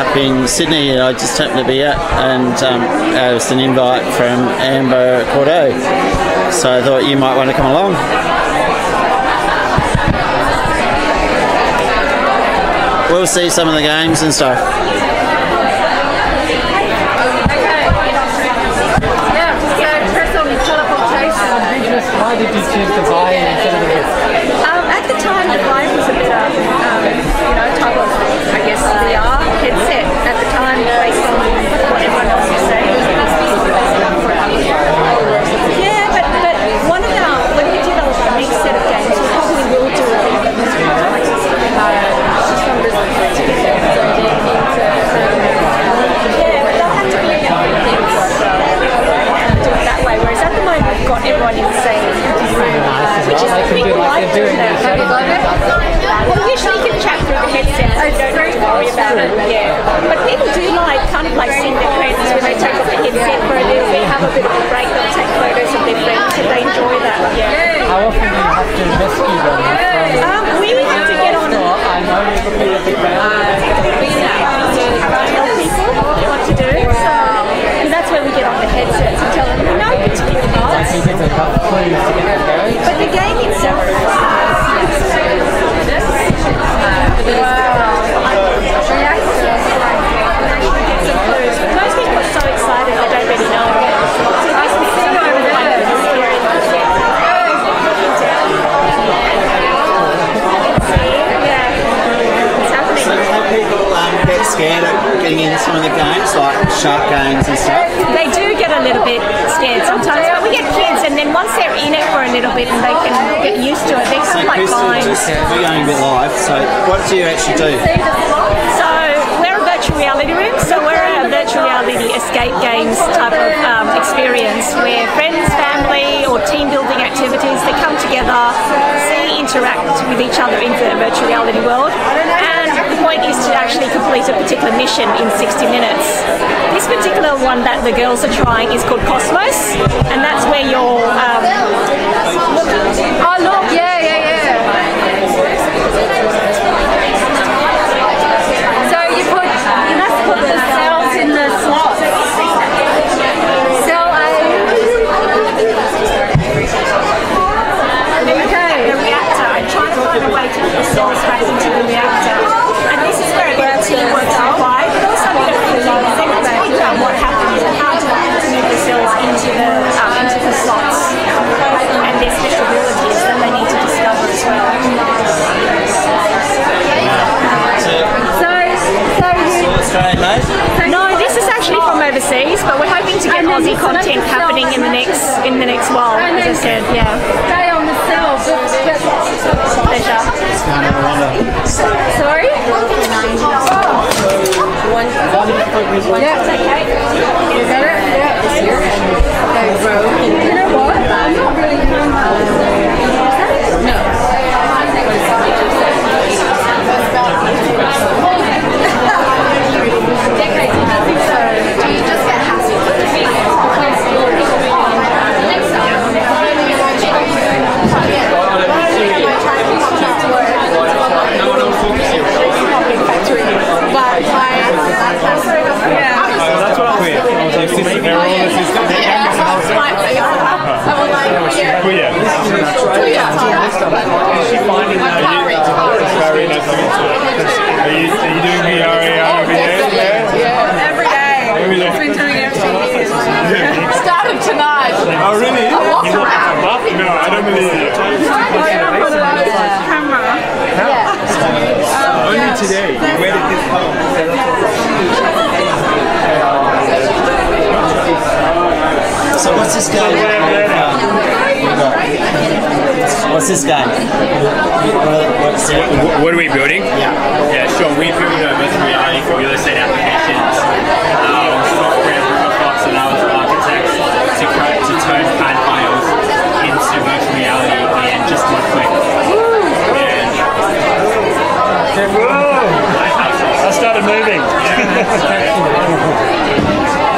up in Sydney. I just happened to be at, and it was an invite from Amber Cordeaux. So I thought you might want to come along. We'll see some of the games and stuff. Why did you choose the Vibe instead of the Ritz? At the time, the Vibe was a type of, I guess, VR headset at the time, based on what everyone else was saying. Yeah, but one of our, when we did our next set of games, we probably will do it. Whereas at the moment we've got everyone in the same room, which is people like doing that. Well, usually you can chat through the headset, so you don't have to worry about it. Yeah, but people do kind of like seeing their friends when they take off the headset for a little bit, have a bit of a break, they'll take photos of their friends, and they enjoy that. Yeah. How often do you have to rescue them? We have to get on. I know you're looking at the ground. Tell people what to do. So that's where we get on the headsets and tell them no particular parts. But the game itself. Most people are so excited they don't really know. I can see you over there. People get scared of getting in some of the games, like shark games and stuff. They do get a little bit scared sometimes, but we get kids, and then once they're in it for a little bit and they can get used to it, they're kind of like fine. We're going a bit live, so what do you actually do? So we're a virtual reality room, so we're a virtual reality escape games type of experience where friends, family or team building activities, they come together, interact with each other in the virtual reality world, and the point is to actually complete a particular mission in 60 minutes. This particular one that the girls are trying is called Cosmos, and that's where you're oh look, yeah. So you must put the cells in the slots. Cell A. The reactor, and try to find a way to put the cells back into the reactor. And this is where a bit of teamwork is required, but also a bit of think about what happens and how to move the cells into the slots. And their special abilities that they need to discover as well. Australian made? No, this is actually from overseas, but we're hoping to get Aussie content happening in the next while, as I said, yeah. Stay on the cell. Pleasure. Sorry? Yeah, okay. Is that it? Yeah. You know what? I'm not really do you just get hassle? Oh really? No, I don't believe it. Only today. Where did this come? So what's this game? What's this game? What are we building? Yeah, sure. We build virtual reality for real estate applications. Software protocols and our architects to turn CAD files into virtual reality and just one click. I started moving.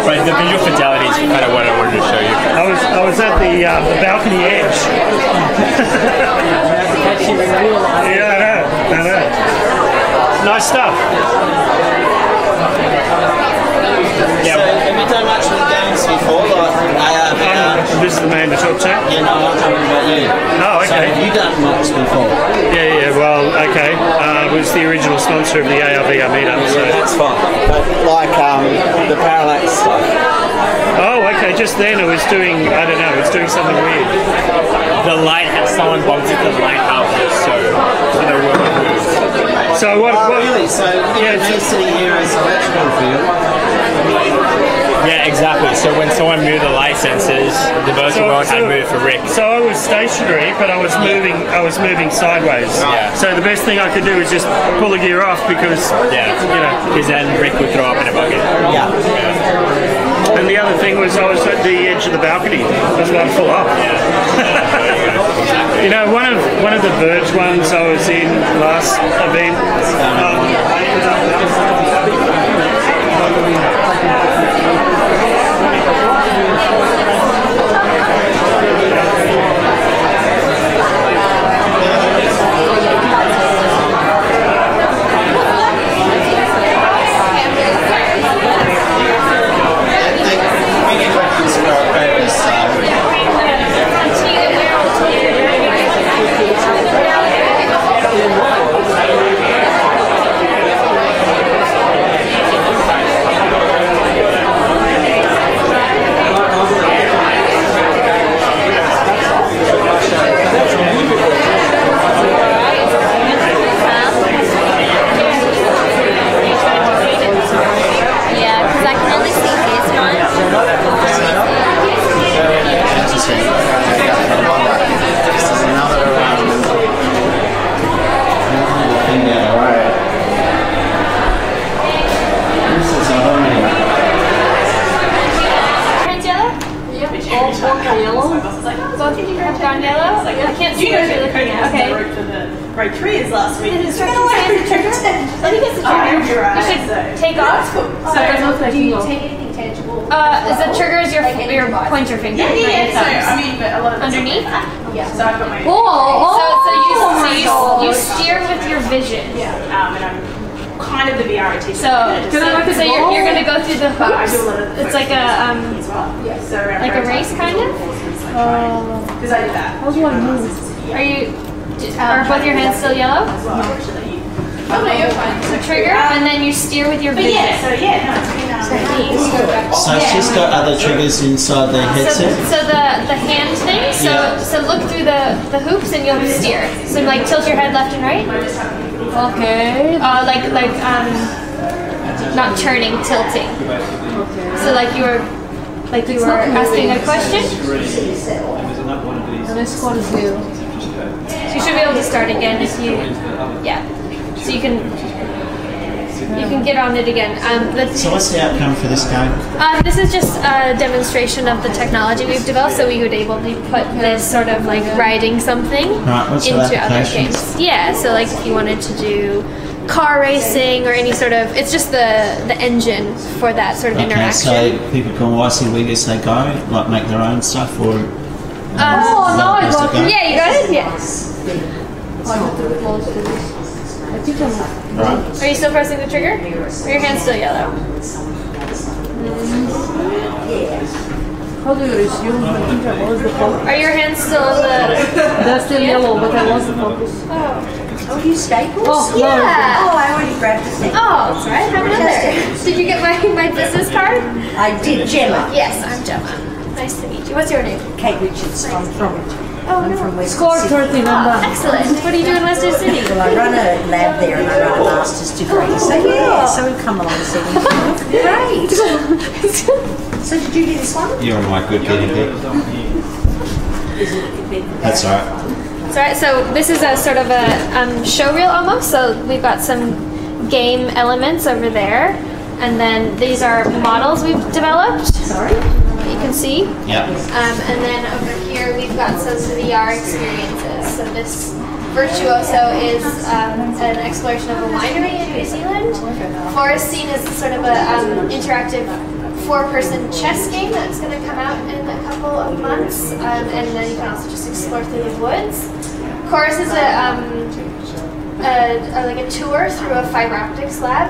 But the visual fidelity is kind of what I wanted to show you. I was at the balcony edge. Yeah, I know. Nice stuff. Yeah. So, have you done much with games before, like This is the man to talk to. Yeah, no, I'm talking about you. Oh, okay. So, have you done much before? Yeah, well, okay. Was the original sponsor of the ARVR meetup. So. Yeah, that's fine. But like the parallax stuff. Oh, okay. Just then it was doing, I don't know, it was doing something weird. The lighthouse, someone bumped into the lighthouse, so the world moves. So what? Really? So me sitting here is electrical field. Yeah, exactly. So when someone moved the licenses, the virtual world had moved for Rick. So I was stationary, but I was moving. I was moving sideways. Yeah. So the best thing I could do is just pull the gear off because because then Rick would throw up in a bucket. Yeah. And the other thing was I was at the edge of the balcony. It was one full up. You know, one of the Verge ones I was in last event. Right tree is last week. Let me get the trigger. You should take off. So do you take anything tangible? Is the trigger is your pointer finger? Yeah. So I mean, but a lot of underneath. Yeah. So I've got my. So you steer with your vision. Yeah. And I'm kind of the VRT. So you're gonna go through the hoops. It's like a like a race kind of. Because I did that. How do I move? Are both your hands still yellow? Oh no, you're fine. So trigger, and then you steer with your vision. So she's got other triggers inside the headset? So the hand thing, so look through the hoops and you'll steer. So like tilt your head left and right. Okay. Not turning, tilting. So like you were asking a question. And it's called zero. So you should be able to start again if you, So you can get on it again. So what's the outcome for this game? This is just a demonstration of the technology we've developed, so we would able to put this sort of like riding something into other games. Yeah, so like if you wanted to do car racing or any sort of, it's just the engine for that sort of interaction. So people can WYSIWYG as they go, like make their own stuff, or I got it. Yeah, you got it? Yes. Right. Are you still pressing the trigger? Or your hand's still yellow? How do you resume? I think I lost the focus. Are your hands still on the... They're still yellow, but I lost the focus. Oh, you staples? Oh, yeah. Oh, I already grabbed the staples. Oh, that's right. Have another. Did you get my business card? I did, Gemma. Yes, I'm Gemma. Nice to meet you. What's your name? Kate Richards. I'm from Western Score Sydney. 13 excellent. What do you do in Western City? Well, I run a lab there and I run a master's degree. So we've come along and said, great. So did you do this one? You're my good guinea pig. That's all right. That's right. So this is a sort of a show reel almost. So we've got some game elements over there, and then these are models we've developed. Sorry. You can see. Yeah. And then over here we've got some VR experiences. So this Virtuoso is an exploration of a winery in New Zealand. Forest Scene is sort of a interactive 4-person chess game that's going to come out in a couple of months, and then you can also just explore through the woods. Chorus is like a tour through a fiber optics lab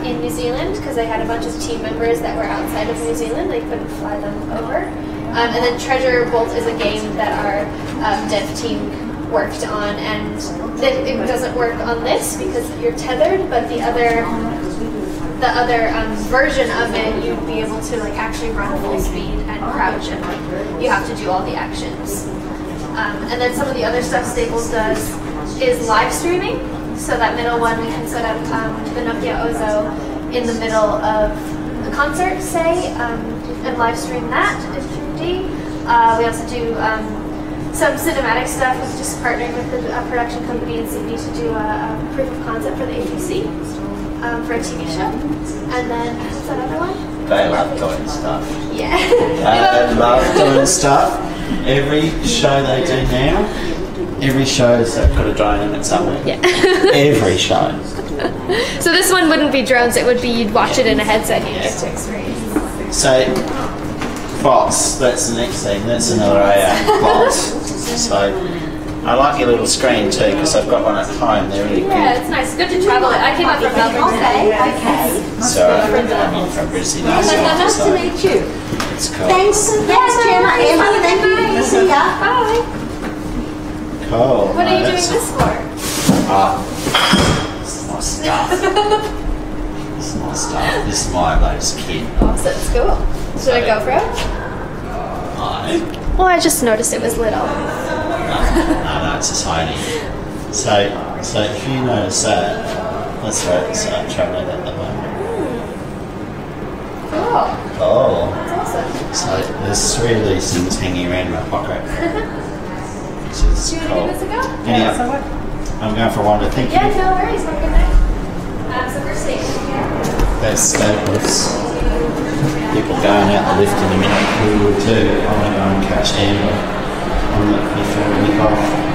in New Zealand, because they had a bunch of team members that were outside of New Zealand. They couldn't fly them over. And then Treasure Bolt is a game that our dev team worked on, and it doesn't work on this because you're tethered, but the other version of it, you'd be able to like actually run full speed and crouch, and like you have to do all the actions. And then some of the other stuff Staples does is live streaming. So that middle one, we can set up the Nokia Ozo in the middle of the concert, say, and live stream that in 3D. We also do some cinematic stuff. We've just partnered with the production company in Sydney to do a proof of concept for the ATC for a TV show. And then, what's that other one? They love doing stuff. Yeah. They love doing stuff. Every show they do now, every show's got a drone in it somewhere. Yeah. Every show. So this one wouldn't be drones, it would be you'd watch it in a headset and you get to experience. So, Fox, that's the next thing, that's another AR box. So, I like your little screen too, because I've got one at home, they're really Yeah, good. it's nice, good to travel. I came up from Melbourne. Okay. So, I'm from Brisbane last year. Nice to meet you. It's cool. Thanks, Gemma. Emma, thank you. See ya. Bye. Cool. What are you doing this for? This is my stuff. This is my stuff. This is my latest kit. Awesome, that's cool. Should I go for it? No. Well, I just noticed it was little. No, it's a tiny. So if you notice that, let's try to that way. Cool. Oh. That's awesome. So there's 3 of these things hanging around in my pocket. Which is Do you cool. want to give this a go? Anyhow, I'm going for one to thank Yeah, you. no worries. Have a good night. So we're stationed here. That's Staples. People going out the lift in a minute. We will too. I'm going to go and catch Amber on the before we nip off.